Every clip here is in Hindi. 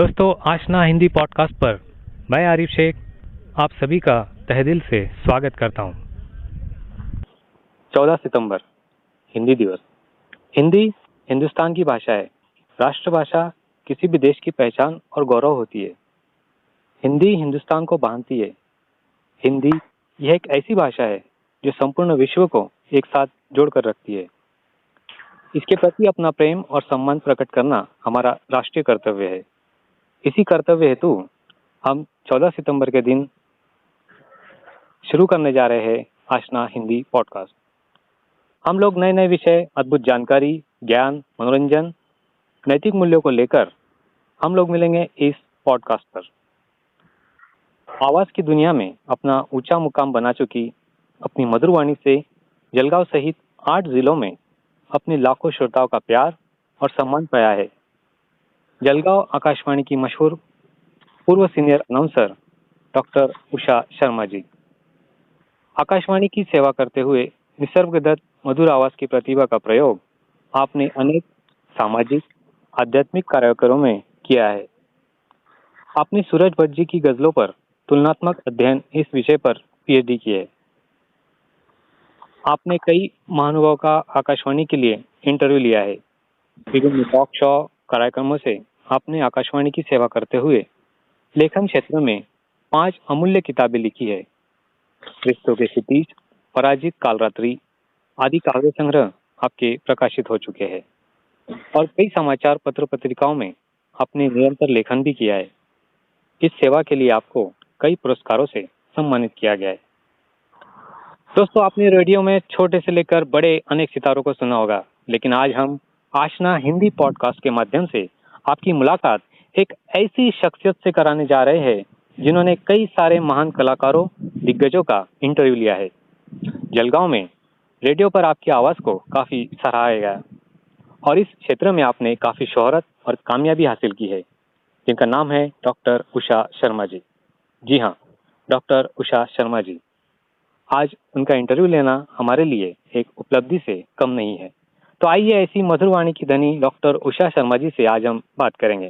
दोस्तों, आशना हिंदी पॉडकास्ट पर मैं आरिफ शेख आप सभी का तहे दिल से स्वागत करता हूं। 14 सितंबर हिंदी दिवस। हिंदी हिंदुस्तान की भाषा है। राष्ट्रभाषा किसी भी देश की पहचान और गौरव होती है। हिंदी हिंदुस्तान को बांधती है। हिंदी यह एक ऐसी भाषा है जो संपूर्ण विश्व को एक साथ जोड़कर रखती है। इसके प्रति अपना प्रेम और सम्मान प्रकट करना हमारा राष्ट्रीय कर्तव्य है। इसी कर्तव्य हेतु हम 14 सितंबर के दिन शुरू करने जा रहे हैं आशना हिंदी पॉडकास्ट। हम लोग नए नए विषय, अद्भुत जानकारी, ज्ञान, मनोरंजन, नैतिक मूल्यों को लेकर हम लोग मिलेंगे इस पॉडकास्ट पर। आवाज की दुनिया में अपना ऊंचा मुकाम बना चुकी अपनी मधुर वाणी से जलगांव सहित 8 जिलों में अपने लाखों श्रोताओं का प्यार और सम्मान पाया है। जलगांव आकाशवाणी की मशहूर पूर्व senior announcer doctor Usha Sharma ji. Akashvani की सेवा करते हुए निसर्गदत्त मधुर आवाज की प्रतिभा का प्रयोग आपने अनेक सामाजिक, आध्यात्मिक कार्यक्रमों में किया है। आपने सूरज भट्ट जी की गजलों पर तुलनात्मक अध्ययन इस विषय पर पीएचडी की है। आपने कई महानुभावों का आकाशवाणी के लिए इंटरव्यू लिया है। विभिन्न टॉक शो कार्यक्रमों से आपने आकाशवाणी की सेवा करते हुए लेखन क्षेत्र में 5 अमूल्य किताबें लिखी है। रिश्तों के क्षितिज, पराजित कालरात्रि आदि काव्य संग्रह आपके प्रकाशित हो चुके हैं और कई समाचार पत्र पत्रिकाओं में आपने निरंतर लेखन भी किया है। इस सेवा के लिए आपको कई पुरस्कारों से सम्मानित किया गया है। दोस्तों, आपने रेडियो में छोटे से लेकर बड़े अनेक सितारों को सुना होगा, लेकिन आज हम आशना हिंदी पॉडकास्ट के माध्यम से आपकी मुलाकात एक ऐसी शख्सियत से कराने जा रहे हैं जिन्होंने कई सारे महान कलाकारों, दिग्गजों का इंटरव्यू लिया है। जलगांव में रेडियो पर आपकी आवाज को काफी सराहा गया और इस क्षेत्र में आपने काफी शोहरत और कामयाबी हासिल की है, जिनका नाम है डॉक्टर उषा शर्मा जी। जी हाँ, डॉक्टर उषा शर्मा जी। आज उनका इंटरव्यू लेना हमारे लिए एक उपलब्धि से कम नहीं है। तो आइए ऐसी मधुर वाणी की धनी डॉक्टर उषा शर्मा जी से आज हम बात करेंगे।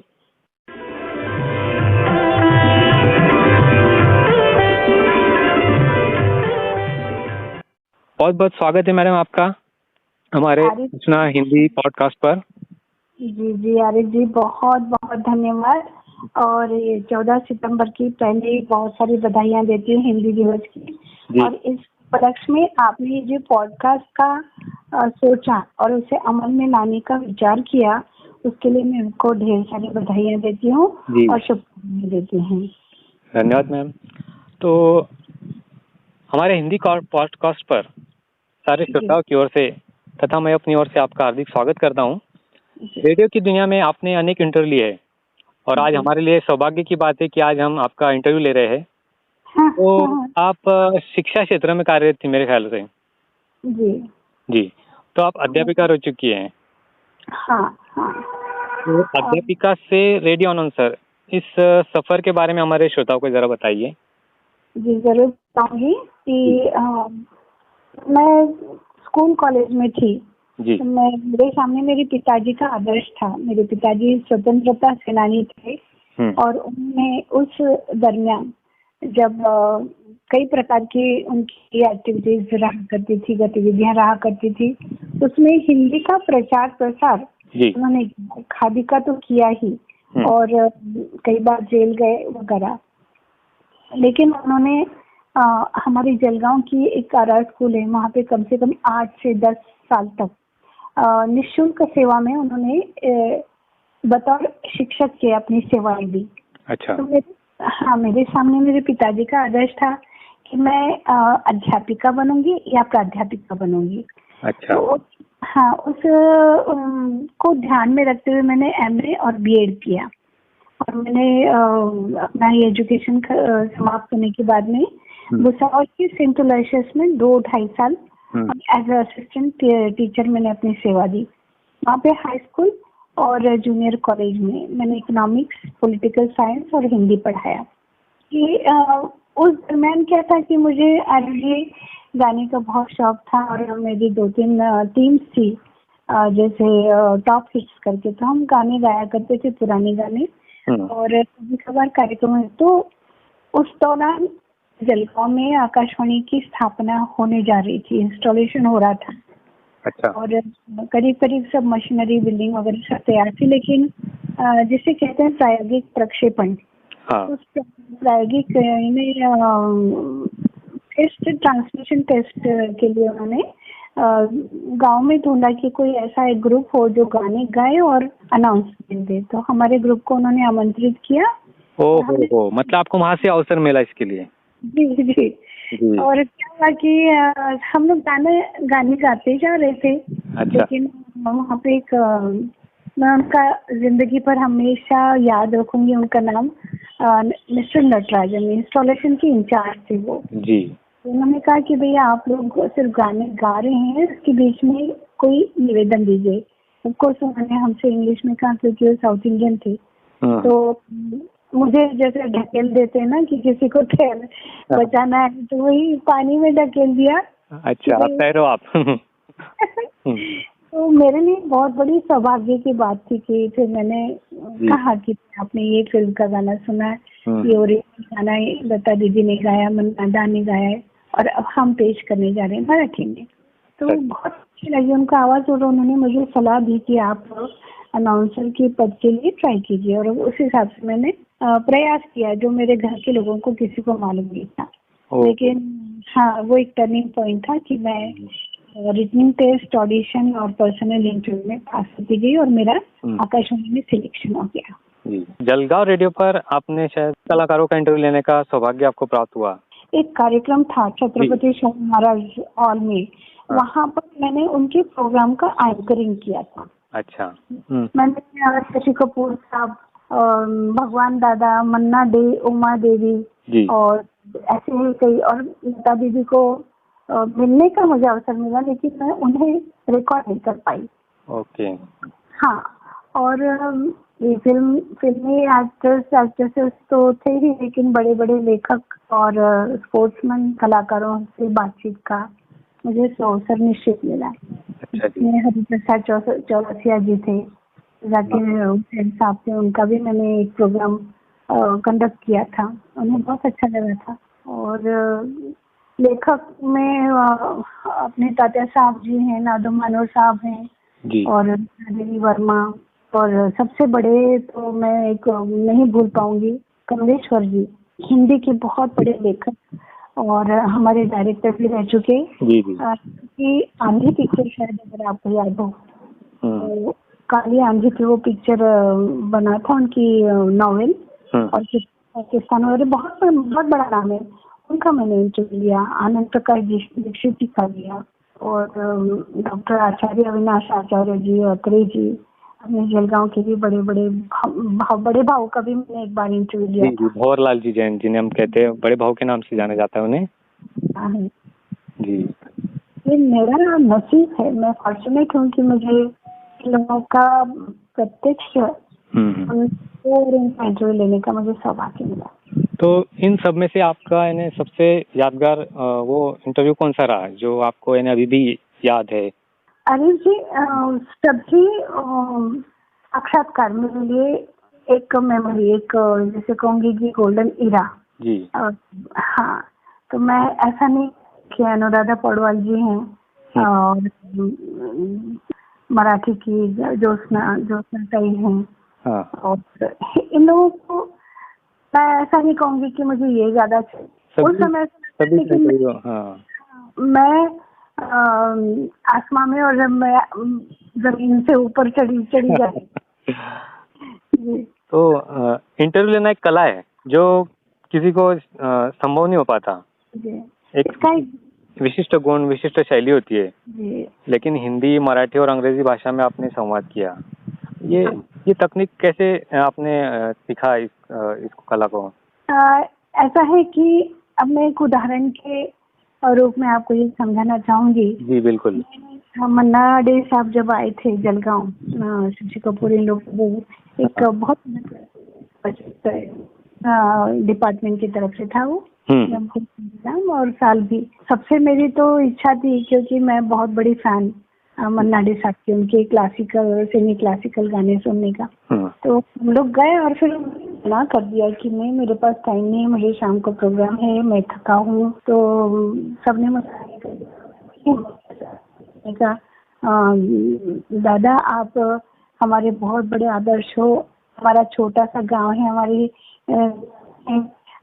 बहुत बहुत स्वागत है मैडम आपका हमारे आशना हिंदी पॉडकास्ट पर। जी आरिफ जी, बहुत बहुत धन्यवाद। और ये 14 सितंबर की पहले बहुत सारी बधाइयाँ देती हूँ हिंदी दिवस की। और इस उपलक्ष्य में आपने जो पॉडकास्ट का सोचा और उसे अमल में लाने का विचार किया, उसके लिए मैं उनको ढेर सारी बधाइयाँ देती हूँ और शुभकामनाएं देती हूँ। धन्यवाद मैम। तो हमारे हिंदी पॉडकास्ट पर सारे श्रोताओं की ओर से तथा मैं अपनी ओर से आपका हार्दिक स्वागत करता हूँ। रेडियो की दुनिया में आपने अनेक इंटरव्यू लिए हैं और आज हमारे लिए सौभाग्य की बात है कि आज हम आपका इंटरव्यू ले रहे हैं। तो आप शिक्षा क्षेत्र में कार्यरत थी मेरे ख्याल से। जी, तो आप अध्यापिका रह चुकी हैं। तो अध्यापिका से रेडियो अनाउंसर, इस सफर के बारे में हमारे श्रोताओं को जरा बताइए। जी जरूर बताऊंगी कि मैं स्कूल कॉलेज में थी। तो मेरे सामने मेरे पिताजी का आदर्श था। मेरे पिताजी स्वतंत्रता सेनानी थे और उन्होंने उस दरमियान जब कई प्रकार की उनकी एक्टिविटीज रहा करती थी, गतिविधियां रहा करती थी, उसमें हिंदी का प्रचार प्रसार उन्होंने खादी का तो किया ही और कई बार जेल गए वगैरह। लेकिन उन्होंने हमारी जलगांव की एक आर स्कूल है, वहाँ पे कम से कम 8 से 10 साल तक निःशुल्क सेवा में उन्होंने बतौर शिक्षक के अपनी सेवाएं दी। अच्छा। तो मेरे सामने मेरे पिताजी का आदर्श था कि मैं अध्यापिका बनूंगी या प्राध्यापिका बनूंगी। अच्छा। तो उस को ध्यान में रखते हुए मैंने एमए और बीएड किया और मैंने अपना एजुकेशन समाप्त होने के बाद में भुसावल की सेंट अलोयसियस में 2-2.5 साल एज असिस्टेंट टीचर मैंने अपनी सेवा दी। वहाँ पे हाई स्कूल और जूनियर कॉलेज में मैंने इकोनॉमिक्स, पॉलिटिकल साइंस और हिंदी पढ़ाया। कि उस दरम्यान क्या था कि मुझे आरजे गाने का बहुत शौक था और मेरी 2-3 टीम्स थी जैसे टॉप हिट्स करके, तो हम गाने गाया करते थे, पुराने गाने। और कभी कभार कार्यक्रम है। तो उस दौरान जलगांव में आकाशवाणी की स्थापना होने जा रही थी, इंस्टॉलेशन हो रहा था। अच्छा। और करीब करीब सब मशीनरी बिल्डिंग वगैरह सब तैयार थी, लेकिन जिसे कहते हैं प्रायोगिक प्रक्षेपण, उस प्रायोगिक टेस्ट, ट्रांसमिशन टेस्ट के लिए उन्होंने गांव में ढूंढा कि कोई ऐसा एक ग्रुप हो जो गाने गाए और अनाउंसमेंट दे। तो हमारे ग्रुप को उन्होंने आमंत्रित किया। ओहो, मतलब आपको वहाँ से अवसर मिला इसके लिए? जी जी। और क्या हुआ कि हम लोग गाने गाते जा रहे थे। अच्छा। लेकिन वहाँ पे एक मैं उनका जिंदगी पर हमेशा याद रखूंगी उनका नाम, मिस्टर नटराजन, इंस्टॉलेशन की इंचार्ज थे वो जी। उन्होंने कहा कि भैया आप लोग सिर्फ गाने गा रहे हैं, इसके बीच में कोई निवेदन दीजिए। ऑफकोर्स उन्होंने हमसे इंग्लिश में कहा क्योंकि वो साउथ इंडियन थे। तो मुझे जैसे ढकेल देते हैं ना कि किसी को तैर बचाना है, तो वही पानी में ढकेल दिया। अच्छा, आप तैरो आप। तो मेरे लिए बहुत बड़ी सौभाग्य की बात थी कि फिर मैंने कहा कि आपने ये फिल्म का गाना सुना है, ये ओरिजिनल गाना लता दीदी ने गाया, मन्ना दा ने गाया है, और अब हम पेश करने जा रहे हैं मराठी में। तो बहुत अच्छी लगी उनका आवाज, और उन्होंने मुझे सलाह दी कि आप अनाउंसर के पद के लिए ट्राई कीजिए, और उस हिसाब से मैंने प्रयास किया, जो मेरे घर के लोगों को किसी को मालूम नहीं था। लेकिन हाँ, वो एक टर्निंग पॉइंट था कि मैं रिटनिंग टेस्ट, ऑडिशन और पर्सनल इंटरव्यू में पास होती गई और मेरा आकाशवाणी में सिलेक्शन हो गया। जलगांव रेडियो पर आपने शायद कलाकारों का इंटरव्यू लेने का सौभाग्य आपको प्राप्त हुआ। एक कार्यक्रम था छत्रपति शिवाजी महाराज हॉल में, वहाँ पर मैंने उनके प्रोग्राम का एंकरिंग किया था। अच्छा। मैंने शशि कपूर साहब, भगवान दादा, मन्ना डे, उमा देवी और ऐसे ही कई, और लता दीदी को मिलने का मुझे अवसर मिला, लेकिन मैं उन्हें रिकॉर्ड नहीं कर पाई। ओके। हाँ, और ये फिल्मी एक्ट्रेसेस तो थे ही, लेकिन बड़े बड़े लेखक और स्पोर्ट्समैन कलाकारों से बातचीत का मुझे अवसर निश्चित मिला। अच्छा जी। हरिप्रसाद चौरसिया जी थे, जाकिर हुसैन साहब थे, उनका भी मैंने एक प्रोग्राम कंडक्ट किया था, उन्हें बहुत अच्छा लगा था। और लेखक में अपने तात्या साहब जी हैं, नादम मनोहर साहब हैं और देवी वर्मा, और सबसे बड़े तो मैं एक नहीं भूल पाऊंगी, कमलेश्वर जी, हिंदी के बहुत बड़े लेखक और हमारे डायरेक्टर भी रह चुके। कि आंधी पिक्चर शायद अगर आपको याद हो, तो काली आंधी की वो पिक्चर बना था, उनकी नॉवेल, और पाकिस्तान वगैरह बहुत बड़ा नाम है उनका। मैंने इंटरव्यू लिया, आनंद प्रकाश दीक्षित जी का लिया, और डॉक्टर आचार्य अविनाश आचार्य जी, अत्रे जी, अपने जलगांव के भी बड़े भाव का भी मैंने एक बार इंटरव्यू लिया। भंवरलाल जी जैन, जिन्हें हम कहते हैं बड़े भाव के नाम से जाना जाता है उन्हें। हाँ जी। ये मेरा नसीब है, मैं फॉर्चुनेट हूँ कि मुझे लोगों का प्रत्यक्ष इंटरव्यू लेने का मुझे सौभाग्य मिला। तो इन सब में से आपका सबसे यादगार वो इंटरव्यू कौन सा रहा जो आपको अभी भी याद है? अरे जी, सभी साक्षात्कार मेरे लिए एक मेमोरी, एक जैसे कहूँगी कि गोल्डन इरा जी। हाँ, तो मैं ऐसा नहीं कि अनुराधा पौडवाल जी हैं और मराठी की ज्योत्सना ताई हैं। हाँ। और इन लोगों को मैं ऐसा नहीं कहूँगी कि मुझे ये ज्यादा उस समय मैं आसमान में, और जब मैं जमीन से ऊपर चढ़ी जाती। तो इंटरव्यू लेना एक कला है जो किसी को संभव नहीं हो पाता। एक विशिष्ट गुण, विशिष्ट शैली होती है जी। लेकिन हिंदी, मराठी और अंग्रेजी भाषा में आपने संवाद किया। ये तकनीक कैसे आपने सीखा इस कला को? ऐसा है कि अब मैं एक उदाहरण के रूप में आपको ये समझाना चाहूंगी। जी बिल्कुल। मन्ना डे साहब जब आए थे जलगांव, शशि कपूर इन लोग एक बहुत डिपार्टमेंट की तरफ से था वो, और साल भी सबसे मेरी तो इच्छा थी, क्योंकि मैं बहुत बड़ी फैन मन्ना डे साहब के, उनके क्लासिकल सेमी क्लासिकल गाने सुनने का। तो हम लोग गए और फिर ना कर दिया कि नहीं, मेरे पास टाइम नहीं है, मुझे शाम को प्रोग्राम है, मैं थका हूँ। तो सबने मुझे कहा, दादा आप हमारे बहुत बड़े आदर्श हो, हमारा छोटा सा गांव है, हमारी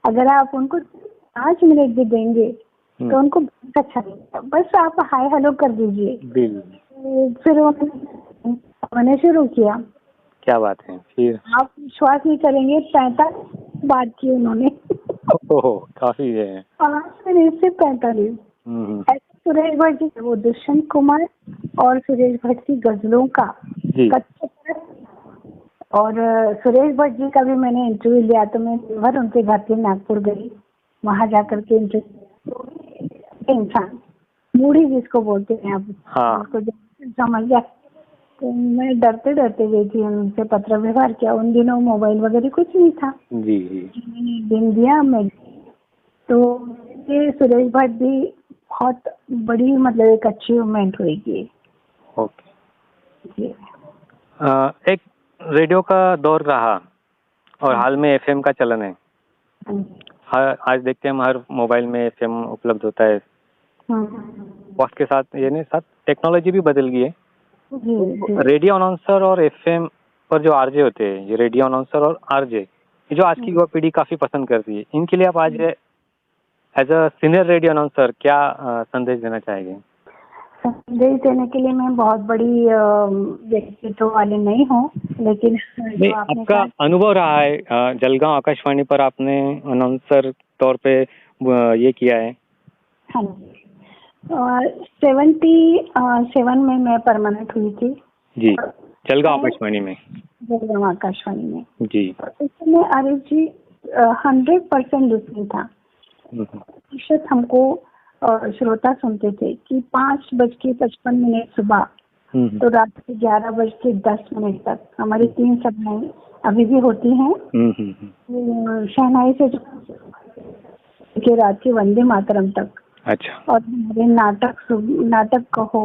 अगर आप उनको 5 मिनट भी देंगे तो उनको बहुत अच्छा लगेगा, बस आप हाय हेलो कर दीजिए। फिर उन्होंने शुरू किया। क्या बात है। फिर आप विश्वास नहीं करेंगे, 45 बात की उन्होंने। काफी है। 5 मिनट से 45। ऐसे सुरेश भट्ट जी, वो दुष्यंत कुमार और सुरेश भट्ट की गजलों का और सुरेश भट्ट जी का भी मैंने इंटरव्यू लिया। तो मैं भर उनके घर पे नागपुर गई, वहां जाकर के इंटरव्यू। इंसान मूढ़ी जिसको बोलते हैं आप, उसको समझ जाए। तो मैं डरते डरते गई थी, उनसे पत्र व्यवहार किया। उन दिनों मोबाइल वगैरह कुछ नहीं था। जी। मैंने दिन दिया। मैं तो ये सुरेश भट्ट भी बहुत बड़ी मतलब एक अचीवमेंट हुई। ओके। एक रेडियो का दौर रहा और हाल में एफएम का चलन है। आज देखते हैं हम हर मोबाइल में एफएम उपलब्ध होता है। वक्त के साथ साथ टेक्नोलॉजी भी बदल गई है। रेडियो अनाउंसर और एफएम पर जो आरजे होते हैं, ये रेडियो अनाउंसर और आरजे, जो आज की युवा पीढ़ी काफी पसंद करती है, इनके लिए आप आज as a senior radio announcer क्या संदेश देना चाहेंगे? संदेश देने के लिए मैं बहुत बड़ी व्यक्तित्व वाले नहीं हूँ, लेकिन आपका अनुभव रहा है, जलगांव आकाशवाणी पर आपने अनाउंसर तौर पे ये किया है। हाँ जी, 77 में मैं परमानेंट हुई थी जी, जलगांव आकाशवाणी में। जलगांव आकाशवाणी में जी। इसमें आरिफ जी 100% लिसनिंग था। प्रतिशत हमको श्रोता सुनते थे कि 5:55 सुबह तो रात के 11:10 तक हमारी 3 सभाएं अभी भी होती हैं। शहनाई से के रात के वंदे मातरम तक। अच्छा। और हमारे नाटक कहो,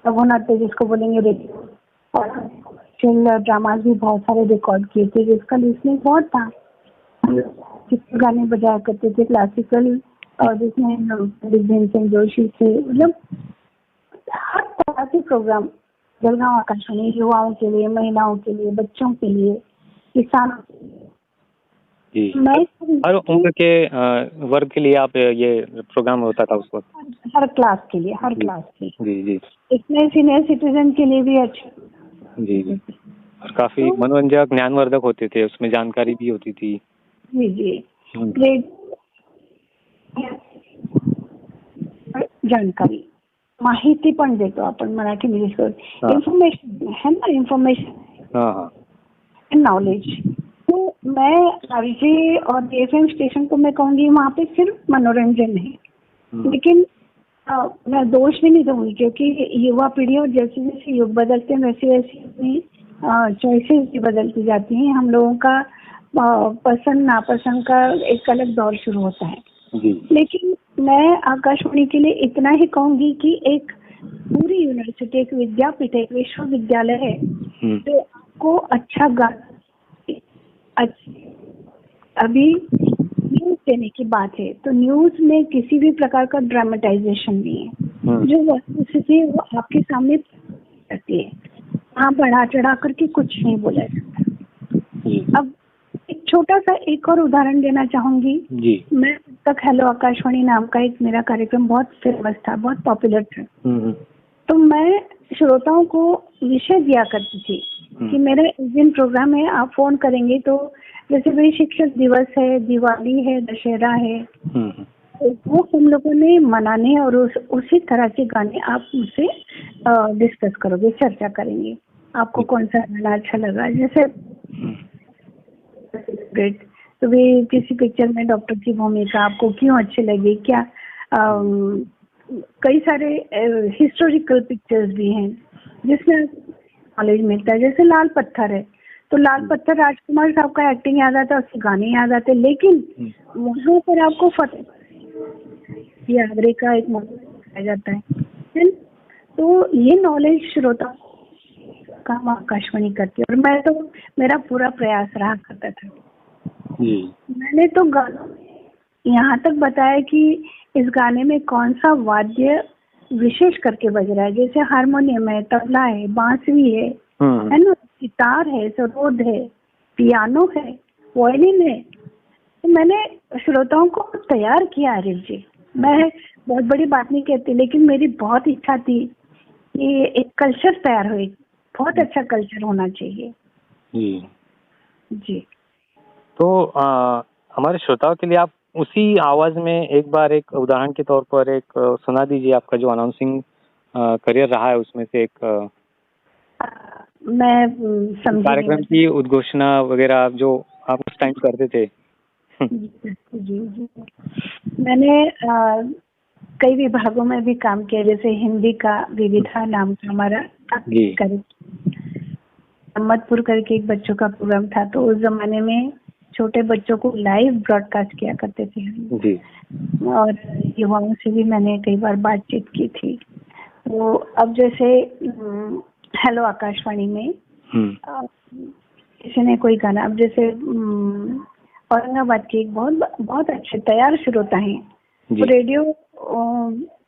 रघुनाट्य जिसको बोलेंगे, रेडियो और ड्रामाज भी बहुत सारे रिकॉर्ड किए थे, जिसका लिसनिंग बहुत था। गाने बजाया करते थे क्लासिकल, और जिसमें भीमसेन जोशी थे। मतलब हर तरह के प्रोग्राम जलगांव आकाशवाणी युवाओं के लिए, महिलाओं के लिए, बच्चों के लिए, किसानों के लिए, हर उम्र के वर्ग के लिए आप ये प्रोग्राम होता था उस वक्त? हर क्लास के लिए, हर क्लास के। जी। इसमें सीनियर सिटीजन के लिए भी अच्छे। जी। और काफी मनोरंजक, ज्ञानवर्धक होते थे, उसमें जानकारी भी होती थी। जी। जानकारी, माहिती पण देतो आपण मराठी में, इन्फॉर्मेशन है ना, इन्फॉर्मेशन नॉलेज। तो मैं आरजे और एफएम स्टेशन को मैं कहूँगी वहाँ पे सिर्फ मनोरंजन है, लेकिन मैं दोष भी नहीं दूंगी, क्योंकि युवा पीढ़ी और जैसे जैसे युग बदलते हैं वैसे वैसे अपनी चॉइसेस भी बदलती जाती हैं। हम लोगों का पसंद नापसंद का एक अलग दौर शुरू होता है। लेकिन मैं आकाशवाणी के लिए इतना ही कहूंगी कि एक पूरी यूनिवर्सिटी, एक विद्यापीठ, एक विश्वविद्यालय है जो आपको अच्छा अभी न्यूज देने की बात है, तो न्यूज में किसी भी प्रकार का ड्रामेटाइजेशन नहीं है। जो वस्तुस्थिति है वो आपके सामने रहती है, वहाँ बढ़ा चढ़ा करके कुछ नहीं बोला जाता। अब एक छोटा सा एक और उदाहरण देना चाहूंगी जी। मैं तक हेलो आकाशवाणी नाम का एक मेरा कार्यक्रम बहुत फेमस था, बहुत पॉपुलर था। तो मैं श्रोताओं को विषय दिया करती थी कि मेरा इस दिन प्रोग्राम है, आप फोन करेंगे तो जैसे भाई शिक्षक दिवस है, दिवाली है, दशहरा है, तो वो हम लोगों ने मनाने और उसी तरह के गाने आप मुझसे डिस्कस करोगे, चर्चा करेंगे। आपको कौन सा गाना अच्छा लगा, जैसे तो वे किसी पिक्चर में डॉक्टर की भूमिका आपको क्यों अच्छी लगी, क्या कई सारे हिस्टोरिकल पिक्चर्स भी हैं जिसमें नॉलेज मिलता है। जैसे लाल पत्थर है, तो लाल पत्थर राजकुमार साहब का एक्टिंग याद आता है, उसके गाने याद आते, लेकिन वहाँ पर आपको फतेह आगरे का एक मौका दिखाया जाता है। तो ये नॉलेज श्रोता काम आकाशवाणी करती है, और मैं तो मेरा पूरा प्रयास रहा करता था। मैंने तो यहाँ तक बताया कि इस गाने में कौन सा वाद्य विशेष करके बज रहा है, जैसे हारमोनियम है, तबला है, बांसुरी है ना, गिटार है, सरोद है, पियानो है, वायलिन है। तो मैंने श्रोताओं को तैयार किया आरिफ जी। मैं बहुत बड़ी बात नहीं कहती, लेकिन मेरी बहुत इच्छा थी कि एक कल्चर तैयार हो, बहुत अच्छा कल्चर होना चाहिए। जी। तो हमारे श्रोताओं के लिए आप उसी आवाज में एक बार एक उदाहरण के तौर पर एक सुना दीजिए, आपका जो अनाउंसिंग करियर रहा है उसमें से एक मैं कार्यक्रम की उद्घोषणा वगैरह जो आप उस टाइम करते थे। जी। मैंने कई विभागों में भी काम किया, जैसे हिंदी का विविधा नाम का हमारा अहमदपुर करके एक बच्चों का प्रोग्राम था। तो उस जमाने में छोटे बच्चों को लाइव ब्रॉडकास्ट किया करते थे जी। और युवाओं से भी मैंने कई बार बातचीत की थी। तो अब जैसे हेलो आकाशवाणी में किसी ने कोई गाना, अब जैसे औरंगाबाद के एक बहुत अच्छे तैयार श्रोता हैं, रेडियो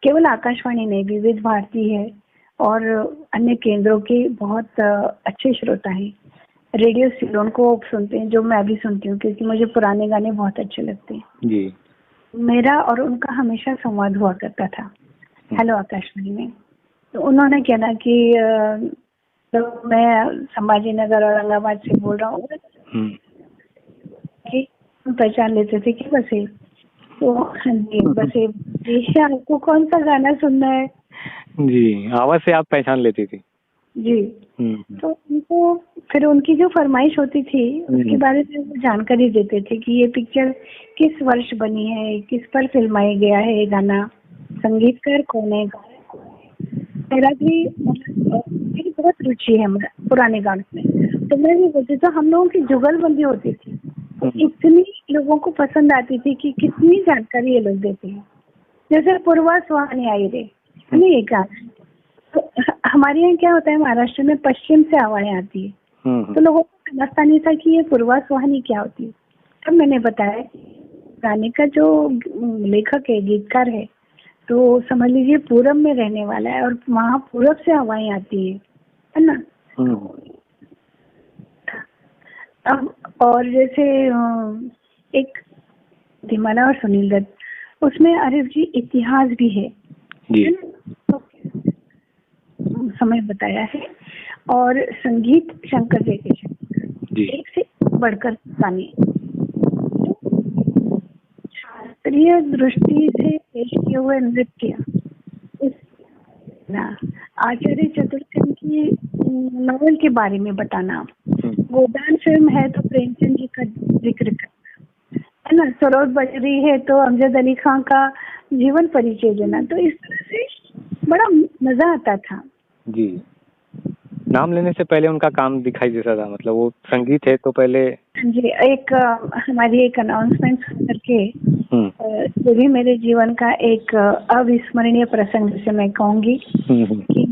केवल आकाशवाणी नहीं, विविध भारती है और अन्य केंद्रों के बहुत अच्छे श्रोता हैं। रेडियो सिलोन को सुनते हैं, जो मैं भी सुनती हूँ, क्योंकि मुझे पुराने गाने बहुत अच्छे लगते हैं जी। मेरा और उनका हमेशा संवाद हुआ करता था हेलो आकाशवाणी में। तो उन्होंने कहना कि तो मैं संभाजी नगर औरंगाबाद से बोल रहा हूँ कि पहचान लेते थे कि बसे, तो जी बसे जी, आपको कौन सा गाना सुनना है जी, आवाज से आप पहचान लेती थी जी। तो उनको फिर उनकी जो फरमाइश होती थी उसके बारे में वो जानकारी देते थे कि ये पिक्चर किस वर्ष बनी है, किस पर फिल्माया गया है, ये गाना, संगीतकार कौन है। मेरा भी मेरी बहुत रुचि है पुराने गानों में, तो मैं भी बोलती थी, हम लोगों की जुगलबंदी होती थी, तो इतनी लोगों को पसंद आती थी कि कितनी जानकारी ये लोग देते हैं। जैसे पूर्वा सुहानी आई रे, है ना, ये गाना। तो हमारे यहाँ क्या होता है, महाराष्ट्र में पश्चिम से आवाज़ें आती है, तो लोगों को समझता नहीं था कि ये पूर्वा सुहानी क्या होती है। तब मैंने बताया गाने का जो लेखक है, गीतकार है, तो समझ लीजिए पूरब में रहने वाला है और वहाँ पूरब से हवाएं आती है ना। अब और जैसे एक धीमाना और सुनील दत्त, उसमें आरिफ जी इतिहास भी है जी। समय बताया है, और संगीत शंकर जयकिशन, एक से बढ़कर गाने शास्त्रीय दृष्टि से पेश किए हुए नृत्य, आचार्य चतुर्सेन की नॉवल के बारे में बताना, गोदान फिल्म है तो प्रेमचंद जी का जिक्र करना, है ना, सरोद बज रही है तो अमजद अली खान का जीवन परिचय देना। तो इस तरह से बड़ा मजा आता था जी। नाम लेने से पहले उनका काम दिखाई देता था, मतलब वो संगीत है तो पहले जी। एक हमारी एक अनाउंसमेंट करके ये भी मेरे जीवन का एक अविस्मरणीय प्रसंग जिसे मैं कहूँगी कि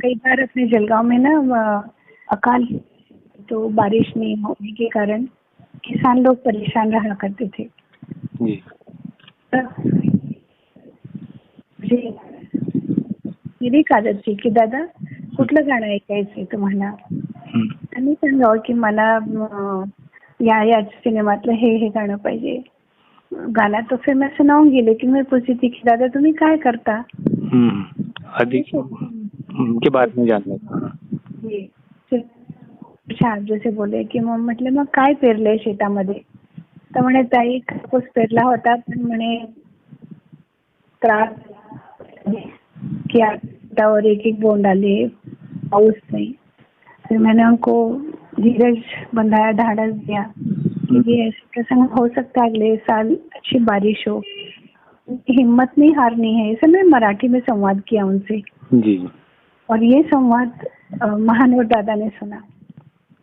कई बार अपने जलगांव में ना अकाल, तो बारिश नहीं होने के कारण किसान लोग परेशान रहा करते थे जी। मेरी एक आदत थी की दादा कुठलं गाणं ऐकायचंय तुम्हाला, आणि सांगावं की मला या सिनेमातलं हे गाणं पाहिजे, गाना। तो फिर मैं सुनाऊंगी, लेकिन मैं पूछती थी कि दादा तुम्ही काय करता, अधिक उनके बारे में जानना जी। फिर जैसे बोले की मग म्हटलं मग काय पेरलंय शेतामध्ये, तर म्हणे ताई कापूस पेरला होता, पण म्हणे त्रास की हातावर एक एक बोंड आले, पाऊस नहीं। फिर मैंने उनको धीरज बंधाया, ढाढ़स दिया कि ये ऐसे प्रसंग हो सकता है, अगले साल अच्छी बारिश हो, हिम्मत नहीं हारनी है। इसे मैं मराठी में संवाद किया उनसे जी। और ये संवाद महानवर दादा ने सुना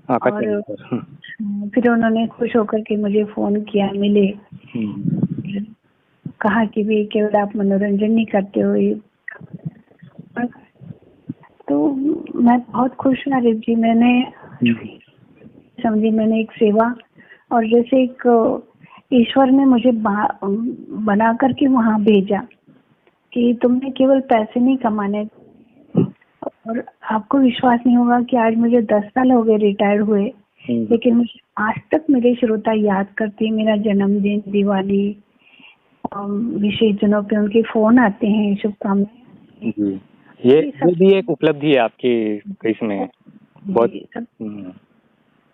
और फिर उन्होंने खुश होकर के मुझे फोन किया, मिले, कहा कि भी केवल आप मनोरंजन नहीं करते हो, तो मैं बहुत खुश हूँ आरिफ जी। मैंने समझी, मैंने एक सेवा, और जैसे एक ईश्वर ने मुझे बना करके वहाँ भेजा कि तुमने केवल पैसे नहीं कमाने। और आपको विश्वास नहीं होगा कि आज मुझे 10 साल हो गए रिटायर हुए, लेकिन मुझे आज तक मेरे श्रोता याद करते हैं। मेरा जन्मदिन, दिवाली, विशेष दिनों पे उनके फोन आते हैं, शुभकामनाएं। ये भी एक उपलब्धि है आपकी इसमें, बहुत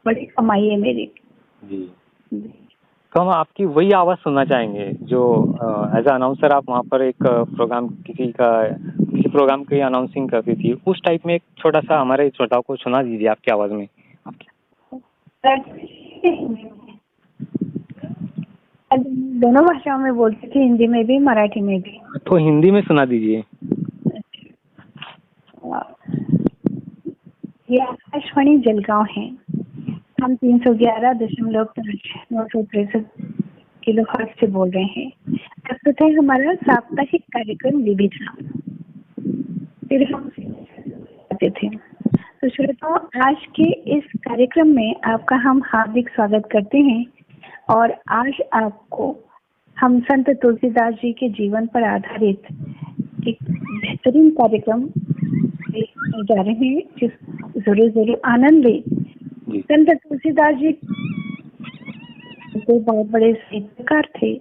बड़ी कमाई है मेरी जी। तो हम आपकी वही आवाज सुनना चाहेंगे जो एज अनाउंसर आप वहाँ पर एक प्रोग्राम किसी प्रोग्राम की अनाउंसिंग करती थी, उस टाइप में एक छोटा सा हमारे श्रोताओं को सुना दीजिए आपकी आवाज में। दोनों भाषाओं में बोलती थी, हिंदी में भी, मराठी में भी। तो हिंदी में सुना दीजिए। ये आकाशवाणी जलगांव है। हम 311.963 किलोहर्ट्ज से बोल रहे हैं। प्रस्तुत है हमारा साप्ताहिक कार्यक्रम विविधा। फिर हम आते थे। तो श्रोताओ, आज के इस कार्यक्रम में आपका हम हार्दिक स्वागत करते हैं। और आज आपको हम संत तुलसीदास जी के जीवन पर आधारित एक बेहतरीन कार्यक्रम जा रहे हैं, जिस जरूर आनंद ले। संत तुलसीदास जी बहुत बड़े साहित्यकार थे।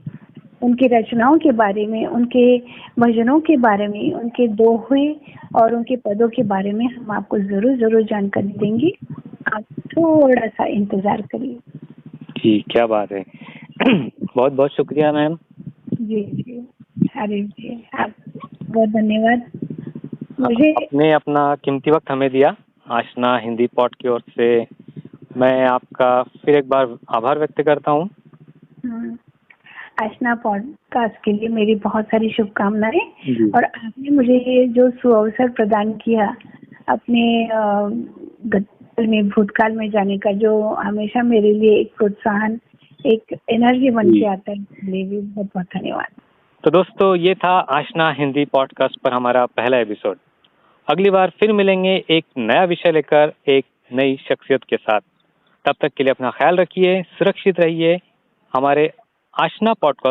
उनकी रचनाओं के बारे में, उनके भजनों के बारे में, उनके दोहे और उनके पदों के बारे में हम आपको जरूर जानकारी देंगे। आप थोड़ा सा इंतजार करिए। ठीक, क्या बात है। बहुत बहुत शुक्रिया मैम। जी आरिफ जी, आप बहुत धन्यवाद। मुझे आपने अपना कीमती वक्त हमें दिया। आशना हिंदी पॉड की ओर से मैं आपका फिर एक बार आभार व्यक्त करता हूँ। आशना पॉडकास्ट के लिए मेरी बहुत सारी शुभकामनाएं। और आपने मुझे ये जो सुअवसर प्रदान किया अपने भूतकाल में जाने का, जो हमेशा मेरे लिए एक प्रोत्साहन, एक एनर्जी बन के आता है, इसलिए भी बहुत बहुत धन्यवाद। तो दोस्तों, ये था आशना हिंदी पॉडकास्ट पर हमारा पहला एपिसोड। अगली बार फिर मिलेंगे एक नया विषय लेकर, एक नई शख्सियत के साथ। तब तक के लिए अपना ख्याल रखिए, सुरक्षित रहिए। हमारे आशना पॉडकास्ट